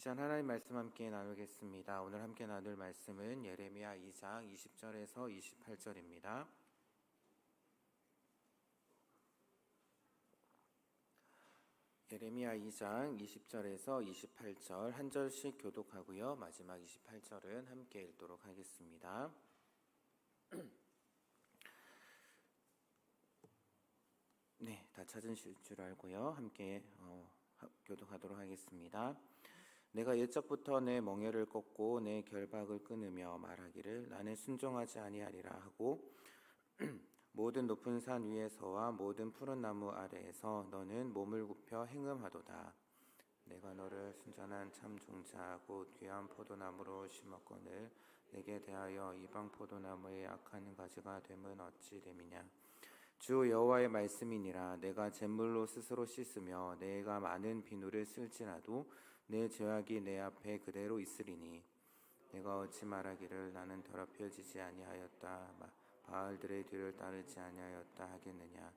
시간 하나님 말씀 함께 나누겠습니다. 오늘 함께 나눌 말씀은 예레미야 2장 20절에서 28절입니다. 예레미야 2장 20절에서 28절 한 절씩 교독하고요. 마지막 28절은 함께 읽도록 하겠습니다. 네, 다 찾으실 줄 알고요. 함께 교독하도록 하겠습니다. 내가 옛적부터 내 멍에를 꺾고 내 결박을 끊으며 말하기를 나는 순종하지 아니하리라 하고 모든 높은 산 위에서와 모든 푸른 나무 아래에서 너는 몸을 굽혀 행음하도다. 내가 너를 순전한 참 종자하고 귀한 포도나무로 심었거늘 내게 대하여 이방 포도나무의 악한 가지가 됨은 어찌 됨이냐. 주 여호와의 말씀이니라. 내가 잿물로 스스로 씻으며 내가 많은 비누를 쓸지라도 내 죄악이 내 앞에 그대로 있으리니 내가 어찌 말하기를 나는 더럽혀지지 아니하였다 바알들의 뒤를 따르지 아니하였다 하겠느냐.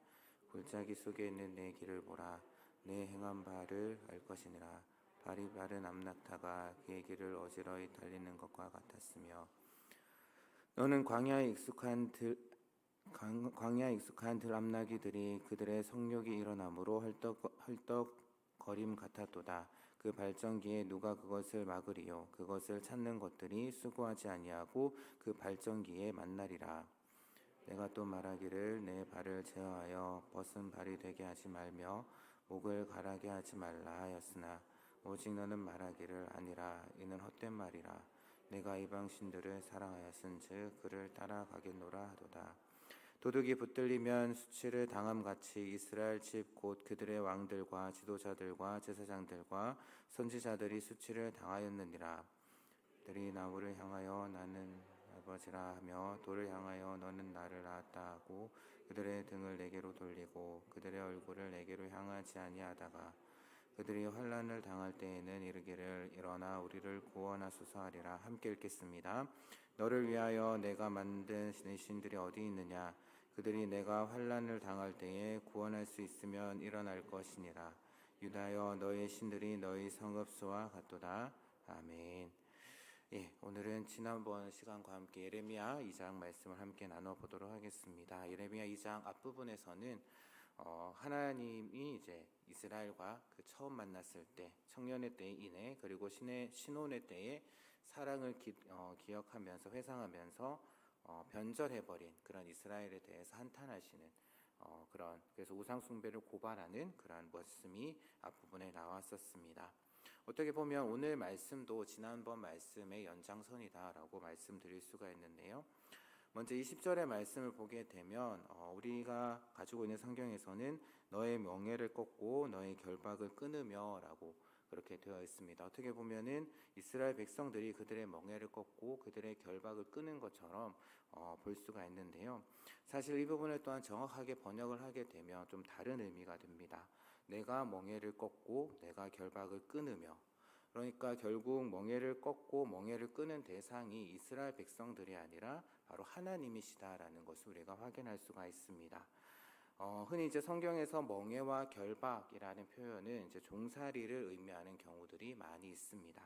골짜기 속에 있는 내 길을 보라. 내 행한 바를 알 것이니라. 발이 바른 암낙타가 그의 길을 어지러이 달리는 것과 같았으며 너는 광야에 익숙한 들암나기들이 그들의 성욕이 일어나므로 헐떡거림 같았도다. 그 발전기에 누가 그것을 막으리요. 그것을 찾는 것들이 수고하지 아니하고 그 발전기에 만나리라. 내가 또 말하기를 내 발을 제어하여 벗은 발이 되게 하지 말며 목을 가라게 하지 말라 하였으나 오직 너는 말하기를 아니라 이는 헛된 말이라. 내가 이방 신들을 사랑하였은즉 그를 따라가겠노라 하도다. 도둑이 붙들리면 수치를 당함같이 이스라엘 집 곧 그들의 왕들과 지도자들과 제사장들과 선지자들이 수치를 당하였느니라. 그들이 나무를 향하여 나는 아버지라 하며 돌을 향하여 너는 나를 낳았다 하고 그들의 등을 내게로 돌리고 그들의 얼굴을 내게로 향하지 아니하다가 그들이 환난을 당할 때에는 이르기를 일어나 우리를 구원하소서 하리라. 함께 읽겠습니다. 너를 위하여 내가 만든 내 신들이 어디 있느냐. 그들이 내가 환난을 당할 때에 구원할 수 있으면 일어날 것이니라. 유다여 너의 신들이 너희 성읍수와 같도다. 아멘. 오늘은 지난번 시간과 함께 예레미야 2장 말씀을 함께 나눠보도록 하겠습니다. 예레미야 2장 앞부분에서는 하나님이 이제 이스라엘과 그 처음 만났을 때 청년의 때의 인해 그리고 신혼의 때의 사랑을 기억하면서 회상하면서 변절해버린 그런 이스라엘에 대해서 한탄하시는 그래서 우상 숭배를 고발하는 그러한 말씀이 앞부분에 나왔었습니다. 어떻게 보면 오늘 말씀도 지난번 말씀의 연장선이다라고 말씀드릴 수가 있는데요. 먼저 20절의 말씀을 보게 되면 우리가 가지고 있는 성경에서는 너의 명예를 꺾고 너의 결박을 끊으며 라고 그렇게 되어 있습니다. 어떻게 보면은 이스라엘 백성들이 그들의 멍에를 꺾고 그들의 결박을 끊은 것처럼 볼 수가 있는데요. 사실 이 부분을 또한 정확하게 번역을 하게 되면 좀 다른 의미가 됩니다. 내가 멍에를 꺾고 내가 결박을 끊으며, 그러니까 결국 멍에를 꺾고 멍에를 끄는 대상이 이스라엘 백성들이 아니라 바로 하나님이시다라는 것을 우리가 확인할 수가 있습니다. 흔히 이제 성경에서 멍에와 결박이라는 표현은 이제 종살이를 의미하는 경우들이 많이 있습니다.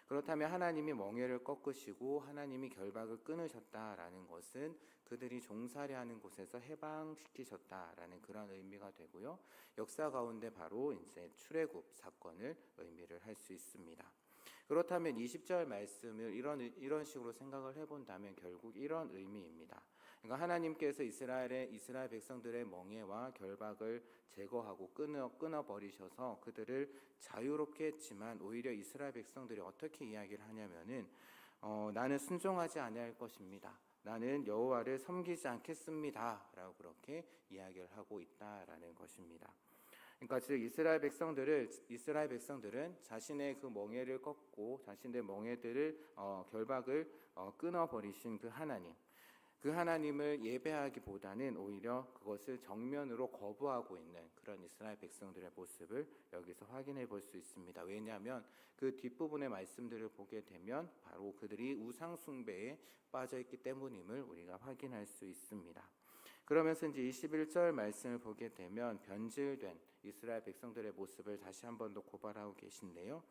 그렇다면 하나님이 멍에를 꺾으시고 하나님이 결박을 끊으셨다라는 것은 그들이 종살이하는 곳에서 해방시키셨다라는 그런 의미가 되고요. 역사 가운데 바로 이제 출애굽 사건을 의미를 할 수 있습니다. 그렇다면 20절 말씀을 이런 식으로 생각을 해본다면 결국 이런 의미입니다. 그러니까 하나님께서 이스라엘 백성들의 멍에와 결박을 제거하고 끊어버리셔서 그들을 자유롭게 했지만 오히려 이스라엘 백성들이 어떻게 이야기를 하냐면은 나는 순종하지 아니할 것입니다. 나는 여호와를 섬기지 않겠습니다. 라고 그렇게 이야기를 하고 있다라는 것입니다. 그러니까 즉 이스라엘 백성들은 자신의 그 멍에를 꺾고 자신의 멍에들을 결박을 끊어버리신 그 하나님을 예배하기보다는 오히려 그것을 정면으로 거부하고 있는 그런 이스라엘 백성들의 모습을 여기서 확인해 볼 수 있습니다. 왜냐하면 그 뒷부분의 말씀들을 보게 되면 바로 그들이 우상 숭배에 빠져 있기 때문임을 우리가 확인할 수 있습니다. 그러면서 이제 21절 말씀을 보게 되면 변질된 이스라엘 백성들의 모습을 다시 한 번 더 고발하고 계신데요.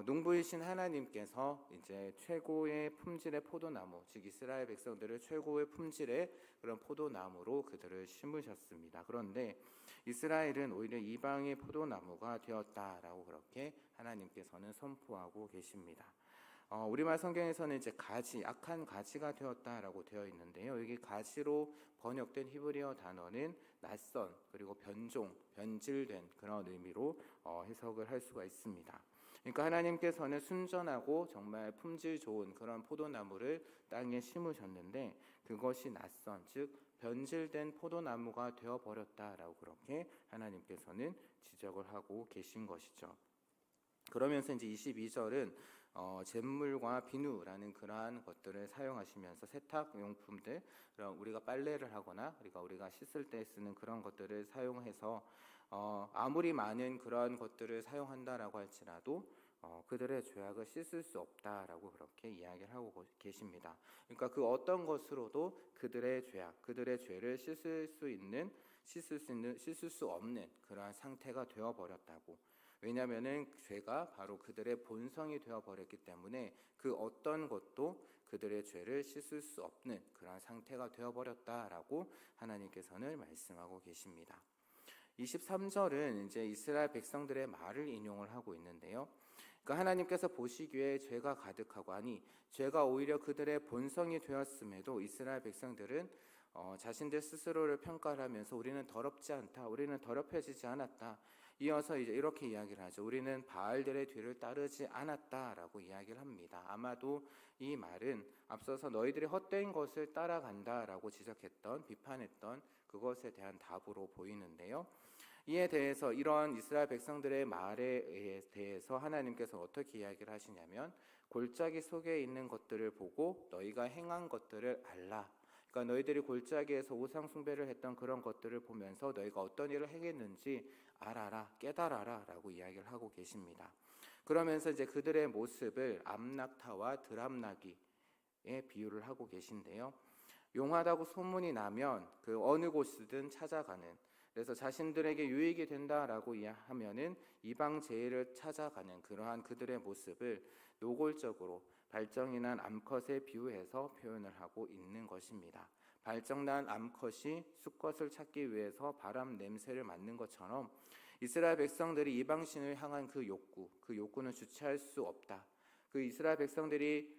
농부이신 하나님께서 이제 최고의 품질의 포도나무, 즉 이스라엘 백성들을 최고의 품질의 그런 포도나무로 그들을 심으셨습니다. 그런데 이스라엘은 오히려 이방의 포도나무가 되었다라고 그렇게 하나님께서는 선포하고 계십니다. 우리말 성경에서는 이제 가지, 악한 가지가 되었다라고 되어 있는데요. 여기 가지로 번역된 히브리어 단어는 낯선, 그리고 변종, 변질된 그런 의미로 해석을 할 수가 있습니다. 그러니까 하나님께서는 순전하고 정말 품질 좋은 그런 포도나무를 땅에 심으셨는데 그것이 낯선, 즉 변질된 포도나무가 되어버렸다라고 그렇게 하나님께서는 지적을 하고 계신 것이죠. 그러면서 이제 22절은 잿물과 비누라는 그러한 것들을 사용하시면서 세탁용품들, 우리가 빨래를 하거나 우리가 씻을 때 쓰는 그런 것들을 사용해서 아무리 많은 그런 것들을 사용한다라고 할지라도 그들의 죄악을 씻을 수 없다라고 그렇게 이야기를 하고 계십니다. 그러니까 그 어떤 것으로도 그들의 죄악, 그들의 죄를 씻을 수 없는 그러한 상태가 되어버렸다고. 왜냐하면은 죄가 바로 그들의 본성이 되어버렸기 때문에 그 어떤 것도 그들의 죄를 씻을 수 없는 그러한 상태가 되어버렸다라고 하나님께서는 말씀하고 계십니다. 23절은 이제 이스라엘 백성들의 말을 인용을 하고 있는데요. 그러니까 하나님께서 보시기에 죄가 가득하고, 아니 죄가 오히려 그들의 본성이 되었음에도 이스라엘 백성들은 자신들 스스로를 평가를 하면서 우리는 더럽지 않다, 우리는 더럽혀지지 않았다. 이어서 이제 이렇게 이야기를 하죠. 우리는 바알들의 뒤를 따르지 않았다라고 이야기를 합니다. 아마도 이 말은 앞서서 너희들이 헛된 것을 따라간다라고 지적했던, 비판했던 그것에 대한 답으로 보이는데요. 이에 대해서 이러한 이스라엘 백성들의 말에 대해서 하나님께서 어떻게 이야기를 하시냐면, 골짜기 속에 있는 것들을 보고 너희가 행한 것들을 알라. 그러니까 너희들이 골짜기에서 우상 숭배를 했던 그런 것들을 보면서 너희가 어떤 일을 행했는지 알아라, 깨달아라 라고 이야기를 하고 계십니다. 그러면서 이제 그들의 모습을 암낙타와 드람나귀에 비유를 하고 계신데요. 용하다고 소문이 나면 그 어느 곳이든 찾아가는, 그래서 자신들에게 유익이 된다라고 하면은 이방 제일을 찾아가는 그러한 그들의 모습을 노골적으로 발정이 난 암컷에 비유해서 표현을 하고 있는 것입니다. 발정난 암컷이 수컷을 찾기 위해서 바람 냄새를 맡는 것처럼 이스라엘 백성들이 이방신을 향한 그 욕구는 주체할 수 없다. 그 이스라엘 백성들이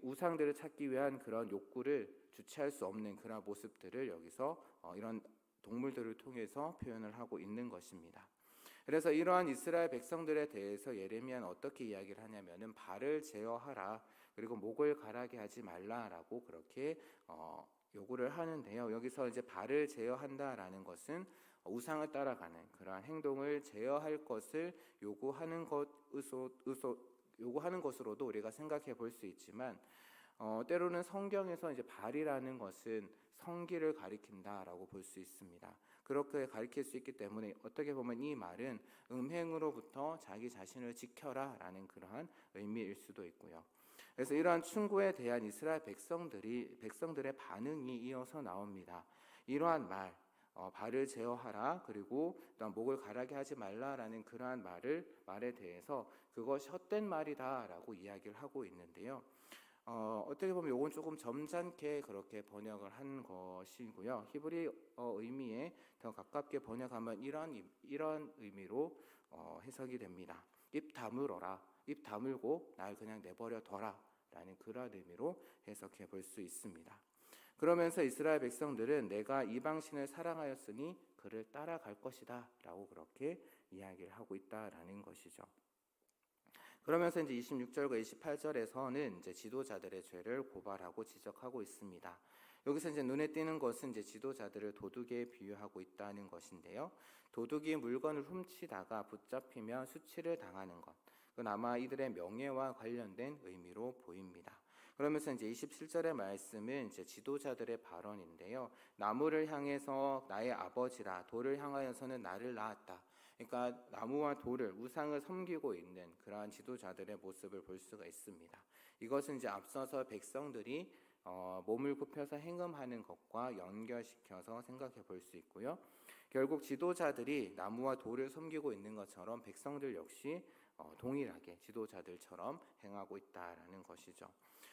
우상들을 찾기 위한 그런 욕구를 주체할 수 없는 그런 모습들을 여기서 이런 동물들을 통해서 표현을 하고 있는 것입니다. 그래서 이러한 이스라엘 백성들에 대해서 예레미야는 어떻게 이야기를 하냐면은 발을 제어하라, 그리고 목을 가라게 하지 말라라고 그렇게 요구를 하는데요. 여기서 이제 발을 제어한다라는 것은 우상을 따라가는 그러한 행동을 제어할 것을 요구하는 것으로도 우리가 생각해 볼 수 있지만, 때로는 성경에서 이제 발이라는 것은 성기를 가리킨다라고 볼 수 있습니다. 그렇게 가리킬 수 있기 때문에 어떻게 보면 이 말은 음행으로부터 자기 자신을 지켜라라는 그러한 의미일 수도 있고요. 그래서 이러한 충고에 대한 이스라엘 백성들의 반응이 이어서 나옵니다. 이러한 말, 발을 제어하라, 그리고 목을 가라게 하지 말라라는 그러한 말에 대해서 그것이 헛된 말이다라고 이야기를 하고 있는데요. 어떻게 보면 이건 조금 점잖게 그렇게 번역을 한 것이고요. 히브리 의미에 더 가깝게 번역하면 이런 의미로 해석이 됩니다. 입 다물어라, 입 다물고 날 그냥 내버려 둬라 라는 그런 의미로 해석해 볼 수 있습니다. 그러면서 이스라엘 백성들은 내가 이방신을 사랑하였으니 그를 따라갈 것이다 라고 그렇게 이야기를 하고 있다라는 것이죠. 그러면서 이제 26절과 28절에서는 이제 지도자들의 죄를 고발하고 지적하고 있습니다. 여기서 이제 눈에 띄는 것은 이제 지도자들을 도둑에 비유하고 있다는 것인데요. 도둑이 물건을 훔치다가 붙잡히면 수치를 당하는 것, 그건 아마 이들의 명예와 관련된 의미로 보입니다. 그러면서 이제 27절의 말씀은 이제 지도자들의 발언인데요. 나무를 향해서 나의 아버지라, 돌을 향하여서는 나를 낳았다. 그러니까 나무와 돌을, 우상을 섬기고 있는 그러한 지도자들의 모습을 볼 수가 있습니다. 이것은 이제 앞서서 백성들이 몸을 굽혀서 행음하는 것과 연결시켜서 생각해 볼 수 있고요. 결국 지도자들이 나무와 돌을 섬기고 있는 것처럼 백성들 역시 동일하게 지도자들처럼 행하고 있다라는 것이죠.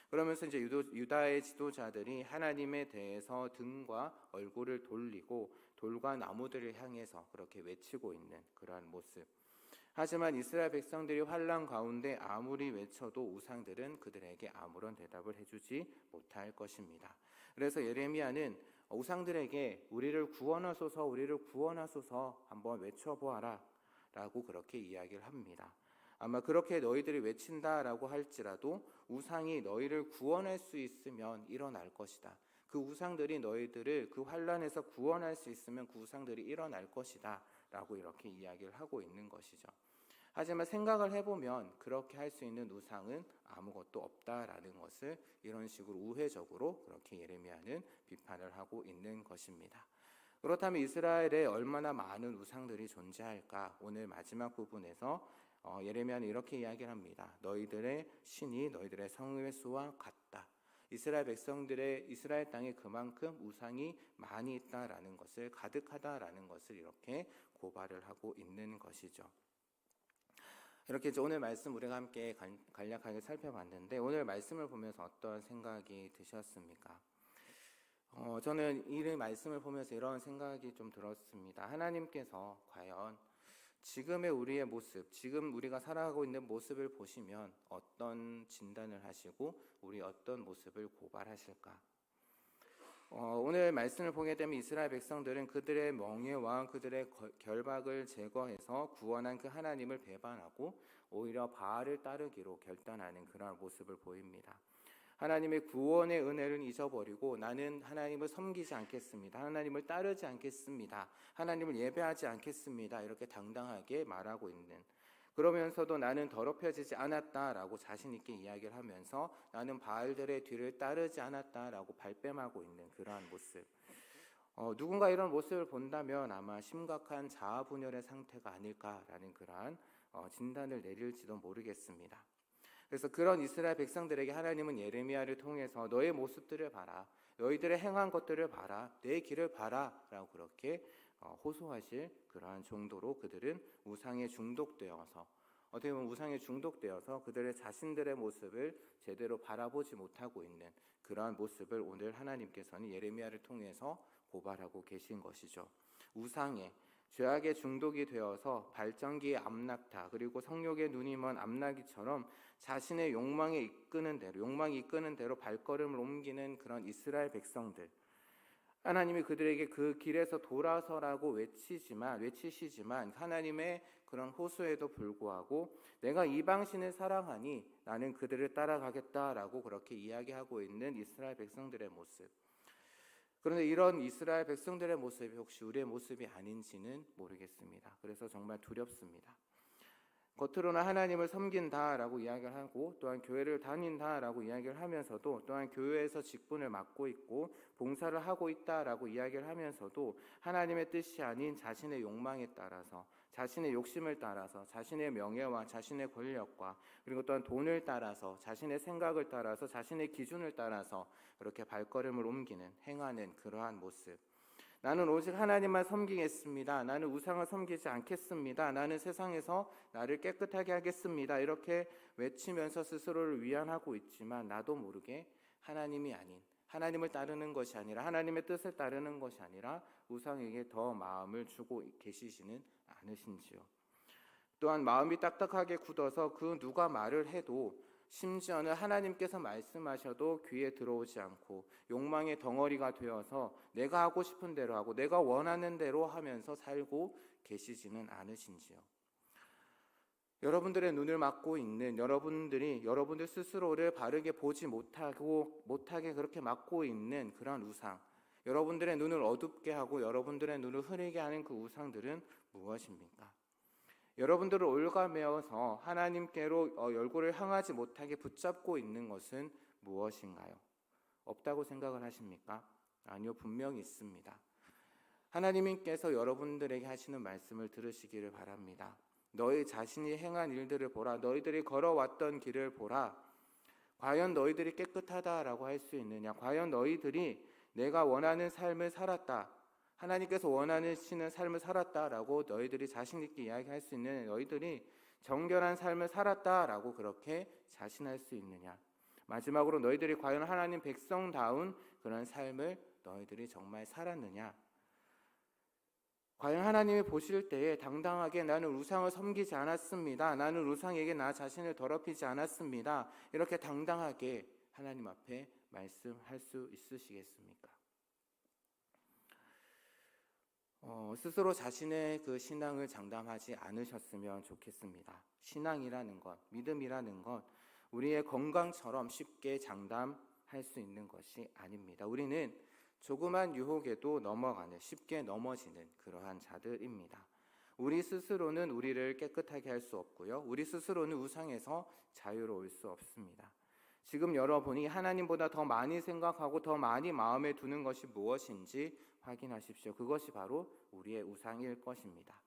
그러면서 이제 유다의 지도자들이 하나님에 대해서 등과 얼굴을 돌리고 돌과 나무들을 향해서 그렇게 외치고 있는 그러한 모습. 하지만 이스라엘 백성들이 환난 가운데 아무리 외쳐도 우상들은 그들에게 아무런 대답을 해주지 못할 것입니다. 그래서 예레미야는 우상들에게 우리를 구원하소서, 우리를 구원하소서 한번 외쳐보아라 라고 그렇게 이야기를 합니다. 아마 그렇게 너희들이 외친다라고 할지라도 우상이 너희를 구원할 수 있으면 일어날 것이다. 그 우상들이 너희들을 그 환난에서 구원할 수 있으면 그 우상들이 일어날 것이다 라고 이렇게 이야기를 하고 있는 것이죠. 하지만 생각을 해보면 그렇게 할 수 있는 우상은 아무것도 없다라는 것을 이런 식으로 우회적으로 그렇게 예레미야는 비판을 하고 있는 것입니다. 그렇다면 이스라엘에 얼마나 많은 우상들이 존재할까? 오늘 마지막 부분에서 예레미야는 이렇게 이야기를 합니다. 너희들의 신이 너희들의 성읍의 수와 같다. 이스라엘 백성들의 이스라엘 땅에 그만큼 우상이 많이 있다라는 것을, 가득하다라는 것을 이렇게 고발을 하고 있는 것이죠. 이렇게 오늘 말씀 우리가 함께 간략하게 살펴봤는데 오늘 말씀을 보면서 어떤 생각이 드셨습니까? 저는 이 말씀을 보면서 이런 생각이 좀 들었습니다. 하나님께서 과연 지금의 우리의 모습, 지금 우리가 살아가고 있는 모습을 보시면 어떤 진단을 하시고 우리 어떤 모습을 고발하실까? 오늘 말씀을 보게 되면 이스라엘 백성들은 그들의 멍에와 그들의 결박을 제거해서 구원한 그 하나님을 배반하고 오히려 바알을 따르기로 결단하는 그런 모습을 보입니다. 하나님의 구원의 은혜를 잊어버리고 나는 하나님을 섬기지 않겠습니다. 하나님을 따르지 않겠습니다. 하나님을 예배하지 않겠습니다. 이렇게 당당하게 말하고 있는, 그러면서도 나는 더럽혀지지 않았다라고 자신 있게 이야기를 하면서 나는 바알들의 뒤를 따르지 않았다라고 발뺌하고 있는 그러한 모습. 누군가 이런 모습을 본다면 아마 심각한 자아분열의 상태가 아닐까라는 그러한 진단을 내릴지도 모르겠습니다. 그래서 그런 이스라엘 백성들에게 하나님은 예레미야를 통해서 너의 모습들을 봐라, 너희들의 행한 것들을 봐라, 내 길을 봐라 라고 그렇게 호소하실 그러한 정도로 그들은 우상에 중독되어서, 어떻게 보면 우상에 중독되어서 그들의 자신들의 모습을 제대로 바라보지 못하고 있는 그러한 모습을 오늘 하나님께서는 예레미야를 통해서 고발하고 계신 것이죠. 우상에, 죄악의 중독이 되어서 발전기의 암낙타, 그리고 성욕의 눈이 먼 암나기처럼 자신의 욕망이 이끄는 대로 발걸음을 옮기는 그런 이스라엘 백성들, 하나님이 그들에게 그 길에서 돌아서라고 외치시지만 하나님의 그런 호소에도 불구하고 내가 이방신을 사랑하니 나는 그들을 따라가겠다라고 그렇게 이야기하고 있는 이스라엘 백성들의 모습. 그런데 이런 이스라엘 백성들의 모습이 혹시 우리의 모습이 아닌지는 모르겠습니다. 그래서 정말 두렵습니다. 겉으로는 하나님을 섬긴다라고 이야기를 하고 또한 교회를 다닌다라고 이야기를 하면서도 또한 교회에서 직분을 맡고 있고 봉사를 하고 있다라고 이야기를 하면서도 하나님의 뜻이 아닌 자신의 욕망에 따라서, 자신의 욕심을 따라서, 자신의 명예와 자신의 권력과 그리고 또한 돈을 따라서, 자신의 생각을 따라서, 자신의 기준을 따라서 그렇게 발걸음을 옮기는, 행하는 그러한 모습. 나는 오직 하나님만 섬기겠습니다. 나는 우상을 섬기지 않겠습니다. 나는 세상에서 나를 깨끗하게 하겠습니다. 이렇게 외치면서 스스로를 위안하고 있지만 나도 모르게 하나님이 아닌, 하나님을 따르는 것이 아니라, 하나님의 뜻을 따르는 것이 아니라 우상에게 더 마음을 주고 계시지는 않으신지요. 또한 마음이 딱딱하게 굳어서 그 누가 말을 해도, 심지어는 하나님께서 말씀하셔도 귀에 들어오지 않고 욕망의 덩어리가 되어서 내가 하고 싶은 대로 하고 내가 원하는 대로 하면서 살고 계시지는 않으신지요. 여러분들의 눈을 막고 있는, 여러분들 스스로를 바르게 보지 못하게 그렇게 막고 있는 그런 우상, 여러분들의 눈을 어둡게 하고 여러분들의 눈을 흐리게 하는 그 우상들은 무엇입니까? 여러분들을 올가매어서 하나님께로 얼굴을 향하지 못하게 붙잡고 있는 것은 무엇인가요? 없다고 생각을 하십니까? 아니요, 분명히 있습니다. 하나님께서 여러분들에게 하시는 말씀을 들으시기를 바랍니다. 너희 자신이 행한 일들을 보라. 너희들이 걸어왔던 길을 보라. 과연 너희들이 깨끗하다라고 할 수 있느냐? 과연 너희들이 내가 원하는 삶을 살았다, 하나님께서 원하시는 삶을 살았다라고 너희들이 자신 있게 이야기할 수 있는, 너희들이 정결한 삶을 살았다라고 그렇게 자신할 수 있느냐? 마지막으로 너희들이 과연 하나님 백성다운 그런 삶을 너희들이 정말 살았느냐? 과연 하나님이 보실 때에 당당하게 나는 우상을 섬기지 않았습니다. 나는 우상에게 나 자신을 더럽히지 않았습니다. 이렇게 당당하게 하나님 앞에 말씀할 수 있으시겠습니까? 스스로 자신의 그 신앙을 장담하지 않으셨으면 좋겠습니다. 신앙이라는 것, 믿음이라는 것, 우리의 건강처럼 쉽게 장담할 수 있는 것이 아닙니다. 우리는 조그만 유혹에도 넘어가는, 쉽게 넘어지는 그러한 자들입니다. 우리 스스로는 우리를 깨끗하게 할 수 없고요. 우리 스스로는 우상에서 자유로울 수 없습니다. 지금 여러분이 하나님보다 더 많이 생각하고 더 많이 마음에 두는 것이 무엇인지 확인하십시오. 그것이 바로 우리의 우상일 것입니다.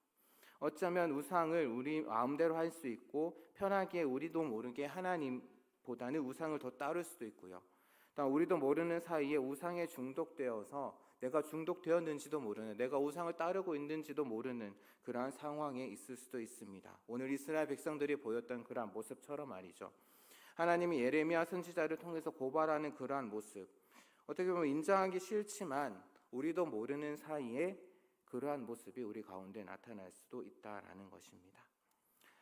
어쩌면 우상을 우리 마음대로 할 수 있고 편하게 우리도 모르게 하나님보다는 우상을 더 따를 수도 있고요. 우리도 모르는 사이에 우상에 중독되어서 내가 중독되었는지도 모르는, 내가 우상을 따르고 있는지도 모르는 그러한 상황에 있을 수도 있습니다. 오늘 이스라엘 백성들이 보였던 그러한 모습처럼 말이죠. 하나님이 예레미야 선지자를 통해서 고발하는 그러한 모습, 어떻게 보면 인정하기 싫지만 우리도 모르는 사이에 그러한 모습이 우리 가운데 나타날 수도 있다라는 것입니다.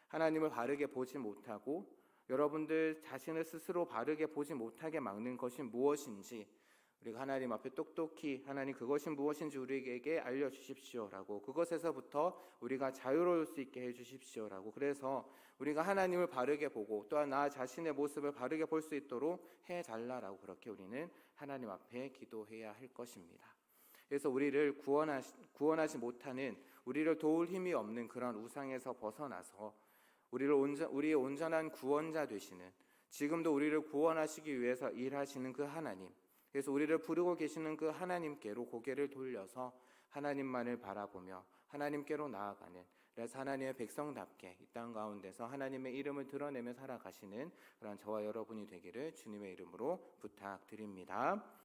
하나님을 바르게 보지 못하고 여러분들 자신을 스스로 바르게 보지 못하게 막는 것이 무엇인지 우리가 하나님 앞에 똑똑히 하나님 그것이 무엇인지 우리에게 알려주십시오라고, 그것에서부터 우리가 자유로울 수 있게 해주십시오라고, 그래서 우리가 하나님을 바르게 보고 또한 나 자신의 모습을 바르게 볼 수 있도록 해달라라고 그렇게 우리는 하나님 앞에 기도해야 할 것입니다. 그래서 우리를 구원하지 못하는, 우리를 도울 힘이 없는 그런 우상에서 벗어나서 우리의 온전한 구원자 되시는, 지금도 우리를 구원하시기 위해서 일하시는 그 하나님, 그래서 우리를 부르고 계시는 그 하나님께로 고개를 돌려서 하나님만을 바라보며 하나님께로 나아가는, 그래서 하나님의 백성답게 이 땅 가운데서 하나님의 이름을 드러내며 살아가시는 그런 저와 여러분이 되기를 주님의 이름으로 부탁드립니다.